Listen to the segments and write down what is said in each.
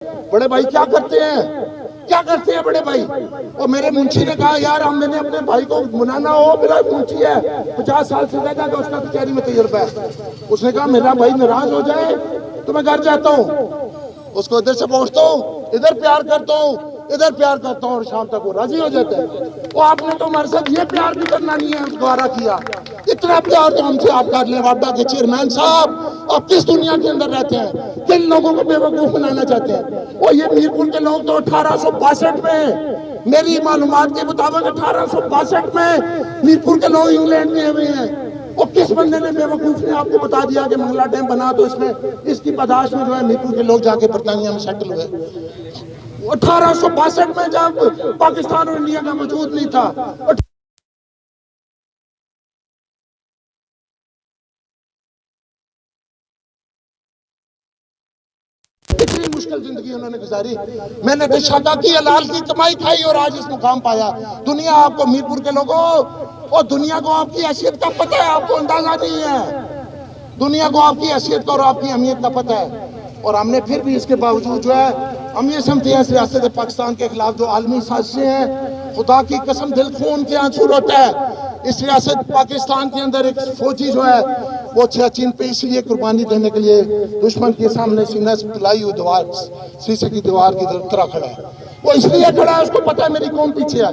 بڑے بھائی کیا کرتے ہیں؟ کیا کرتے ہیں بڑے بھائی؟ اور میرے منشی نے کہا یار میں نے اپنے بھائی کو منانا ہو، میرا منشی ہے 50 سال سے زیادہ کا، اس کا کچہری میں تجربہ ہے. اس نے کہا میرا بھائی ناراض ہو جائے تو میں گھر جاتا ہوں، اس کو ادھر سے پہنچتا ہوں، ادھر پیار کرتا ہوں، ادھر پیار کرتا ہوں، اور شام تک وہ راضی ہو جاتا ہے. وہ آپ نے تو ہمارے ساتھ یہ پیار بھی کرنا نہیں ہے گوارا کیا. اتنا پیار تو ہم سے آپ کر لیں. واپڈا کے چیئرمین صاحب آپ کس دنیا کے اندر رہتے ہیں؟ کن لوگوں کو بے وقوف بنانا چاہتے ہیں؟ وہ یہ میرپور کے لوگ تو 1862 میں، میری معلومات کے مطابق 1862 میں میرپور کے لوگ انگلینڈ میں ہوئے ہیں. وہ کس بندے نے بے وقوف نے آپ کو بتا دیا کہ منگلا ڈیم بنا تو اس کی پاداش میں جو ہے میرپور کے لوگ جا کے برطانیہ میں سیٹل ہوئے. 1862 میں جب پاکستان اور انڈیا کا وجود نہیں تھا. اتنی مشکل زندگی انہوں نے گزاری. میں نے تو شادا کی حلال کی کمائی کھائی اور آج اس مقام پایا. دنیا آپ کو میرپور کے لوگوں اور دنیا کو آپ کی حیثیت کا پتہ ہے، آپ کو اندازہ نہیں ہے. دنیا کو آپ کی حیثیت کا اور آپ کی اہمیت کا پتہ ہے. اور ہم نے پھر بھی اس کے باوجود جو ہے ہم یہ سمجھتے ہیں ریاست پاکستان کے خلاف جو عالمی سازشیں ہیں، خدا کی قسم دل خون کے آنسو روتا ہے. اس ریاست پاکستان کے اندر ایک فوجی جو ہے وہ چین پہ اس لیے قربانی دینے کے لیے دشمن کے سامنے سینہ سے پلائی ہوئی دیوار، شیشے کی دیوار کی طرح کھڑا ہے. وہ اس لیے کھڑا ہے، اس کو پتہ ہے میری قوم پیچھے ہے.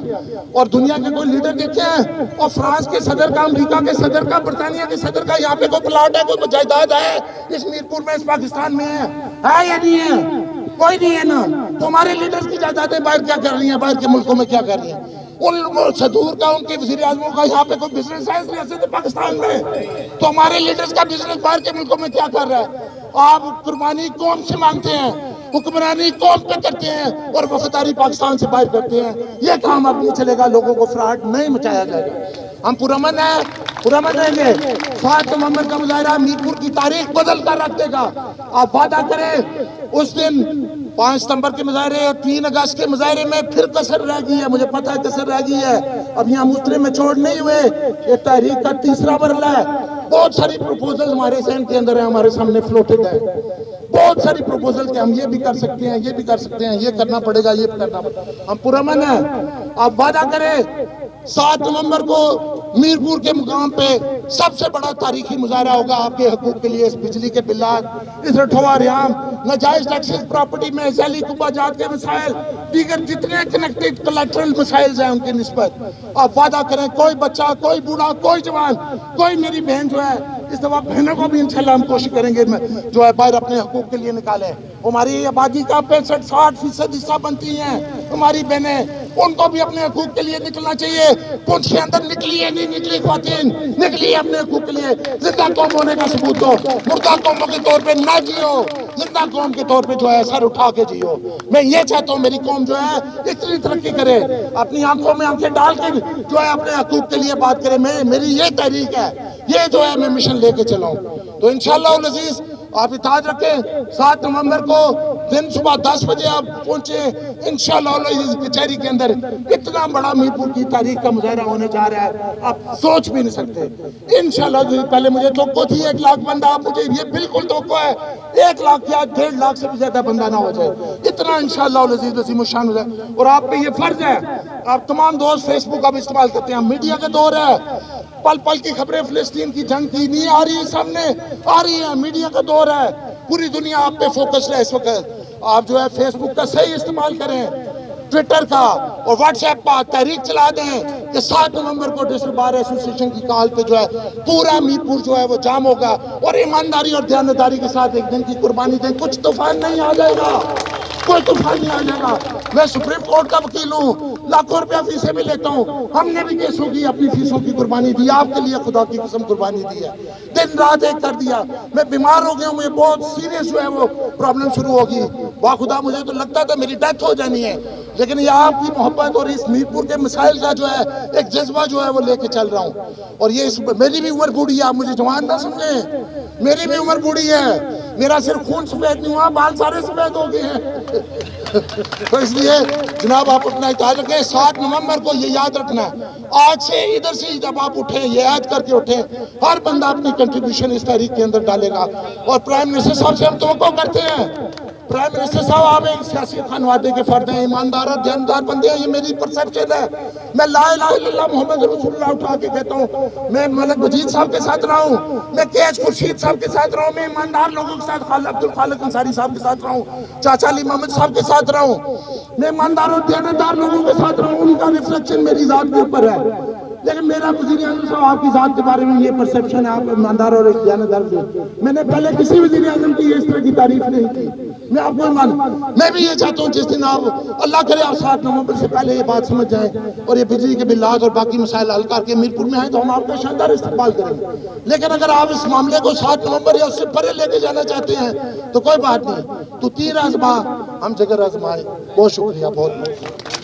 اور دنیا کے کوئی لیڈر دیکھتے ہیں؟ اور فرانس کے صدر کا، امریکہ کے صدر کا، برطانیہ کے صدر کا یہاں پہ کوئی پلاٹ ہے، کوئی جائیداد ہے اس میرپور میں، اس پاکستان میں ہے یا نہیں ہے؟ کوئی نہیں ہے نا. تو ہمارے لیڈرز کی جائیدادیں باہر کیا کر رہی ہیں، باہر کے ملکوں میں کیا کر رہی ہیں؟ ان صدور کا، ان کے وزیر اعظموں کا یہاں پہ کوئی بزنس ہے اس ریاست پاکستان میں؟ تو ہمارے لیڈرز کا بزنس باہر کے ملکوں میں کیا کر رہا ہے؟ آپ قربانی قوم سے مانگتے ہیں، حکمرانی قوم پہ کرتے ہیں اور وفاداری پاکستان سے باہر کرتے ہیں. یہ کام اب نہیں چلے گا، لوگوں کو فراڈ نہیں مچایا جائے گا. ہم پرامن ہیں، پرامن رہیں گے. 7 نومبر کا مظاہرہ میرپور کی تاریخ بدل کر رکھ دے گا. آپ وعدہ کریں اس دن 5 ستمبر کے مظاہرے اور 3 اگست کے مظاہرے میں پھر کسر رہ گئی ہے. مجھے پتہ ہے کسر رہ گئی ہے. اب یہاں مسترے میں چھوڑ نہیں ہوئے. یہ تحریک کا تیسرا مرحلہ ہے. بہت ساری پروپوزل ہمارے ذہن کے اندر ہیں، ہمارے سامنے فلوٹڈ ہے. بہت ساری پروپوزل کہ ہم یہ بھی کر سکتے ہیں، یہ بھی کر سکتے ہیں، یہ کرنا پڑے گا، یہ کرنا پڑے گا. ہم پرامن ہیں. آپ وعدہ کریں 7 نومبر کو میرپور کے مقام پہ سب سے بڑا تاریخی مظاہرہ ہوگا آپ کے حقوق کے لیے. اس بجلی کے بلات، اس رٹھوا ریام، ناجائز ٹیکسز، پراپرٹی میں ذیلی قبہ جات کے مسائل، دیگر جتنے کنیکٹڈ کلیکٹرل مسائل ہیں ان کی نسبت آپ وعدہ کریں. کوئی بچہ، کوئی بوڑھا، کوئی جوان، کوئی میری بہن جو ہے، اس دفعہ بہنوں کو بھی انشاءاللہ ہم کوشش کریں گے جو ہے باہر اپنے حقوق کے لیے نکالیں. ہماری آبادی کا 65-60% حصہ بنتی ہیں ہماری بہنیں، ان کو بھی اپنے حقوق کے لیے نکلنا چاہیے. پنچھ کے اندر نکلی ہے، نہیں نکلی خواتین، نکلی ہے اپنے حقوق کے لیے. زندہ قوم ہونے کا ثبوت دو. مردہ قوموں کے طور پہ نہ جیو، زندہ قوم کے طور پہ جو ہے سر اٹھا کے جیو. میں یہ چاہتا ہوں میری قوم جو ہے اتنی ترقی کرے، اپنی آنکھوں میں آنکھیں ڈال کے جو ہے اپنے حقوق کے لیے بات کرے. میری یہ تحریک ہے، یہ جو ہے میں مشن لے کے چلا ہوں. تو انشاءاللہ العزیز آپ اتحاد رکھیں. 7 نومبر کو دن صبح 10 بجے آپ پہنچیں انشاءاللہ العزیز. کچہری کے اندر اتنا بڑا میرپور کی تاریخ کا مظاہرہ ہونے جا رہا ہے، آپ سوچ بھی نہیں سکتے. انشاءاللہ پہلے مجھے توقع تھی 1 لاکھ بندہ، آپ مجھے یہ بالکل توقع ہے 1 لاکھ یا 1.5 لاکھ سے بھی زیادہ بندہ نہ ہو جائے. اتنا انشاءاللہ العزیز عظیم الشان ہو جائے. اور آپ پہ یہ فرض ہے، آپ تمام دوست فیس بک اب استعمال کرتے ہیں، میڈیا کا دور ہے. پل پل کی خبریں فلسطین کی جنگ کی نہیں آ رہی سامنے، آ رہی ہیں. میڈیا کا دور ہے، پوری دنیا آپ پہ فوکس ہے اس وقت. آپ جو ہے فیس بک کا صحیح استعمال کریں، ٹویٹر کا اور واٹس ایپ پر تحریک چلا دیں کہ 7 نومبر کو ڈسٹرکٹ بار ایسوسی ایشن کی کال پہ جو ہے پورا میرپور جو ہے وہ جام ہوگا. اور ایمانداری اور دیانتداری کے ساتھ ایک دن کی قربانی دیں. کچھ طوفان نہیں آ جائے گا، کوئی طوفان نہیں آ جائے گا. میں سپریم کورٹ کا وکیل ہوں، لاکھوں روپیہ فیسیں بھی لیتا ہوں. ہم نے بھی کیسوں کی اپنی فیسوں کی قربانی دی، آپ کے لیے خدا کی قسم قربانی دی ہے. دن رات ایک کر دیا. میں بیمار ہو گیا ہوں، مجھے بہت سیریس جو ہے وہ پرابلم شروع ہوگی. واہ خدا، مجھے تو لگتا تھا میری ڈیتھ ہو جانی ہے، لیکن یہ آپ کی محبت اور اس میرپور کے مسائل کا جو ہے ایک جذبہ جو ہے وہ لے کے چل رہا ہوں. اور یہ میری بھی عمر بوڑھی ہے، آپ مجھے جوان نہ سمجھیں. میری بھی عمر بوڑھی ہے، میرا صرف خون سفید نہیں ہوا، بال سارے سفید ہو گئے ہیں. تو اس لیے جناب آپ اپنا اتحاد رکھیں. 7 نومبر کو یہ یاد رکھنا ہے، آج سے ادھر سے جب آپ اٹھیں یہ یاد کر کے اٹھیں، ہر بندہ اپنی کنٹریبیوشن اس تحریک کے اندر ڈالے گا. اور پرائم منسٹر صاحب سے ہم توقع کرتے ہیں پرائم منسٹر صاحب آپ ایک سیاسی خانوادے کے فرد ہیں، ایماندار اور دیانتدار بندے ہیں، یہ میری پرسپشن ہے۔ میں لا الہ الا اللہ محمد رسول اللہ اٹھا کے کہتا ہوں، میں ملک مجید صاحب کے ساتھ رہا ہوں، میں کیش خورشید صاحب کے ساتھ رہا ہوں، میں ایماندار لوگوں کے ساتھ خالد عبدالخالق انصاری صاحب کے ساتھ رہا ہوں، چاچا علی محمد صاحب کے ساتھ رہا ہوں، میں ایماندار اور دیانتدار لوگوں کے ساتھ رہا ہوں، ان کا ریفلیکشن میری ذات کے اوپر ہے۔ لیکن میرا وزیر اعظم صاحب آپ کی ذات کے بارے میں یہ پرسپشن ہے، آپ ایماندار اور ایک دیانتدار تھے۔ میں نے پہلے کسی وزیر اعظم کی اس طرح کی تعریف نہیں کی۔ میں آپ کو میں بھی یہ چاہتا ہوں جس دن آپ اللہ کرے آپ 7 نومبر سے پہلے یہ بات سمجھ جائیں اور یہ بجلی کے بلات اور باقی مسائل حل کر کے میرپور میں آئیں تو ہم آپ کا شاندار استقبال کریں گے۔ لیکن اگر آپ اس معاملے کو 7 نومبر یا اس سے پرے لے کے جانا چاہتے ہیں تو کوئی بات نہیں، تو تیر آزما ہم جگر آزمائے۔ بہت شکریہ، بہت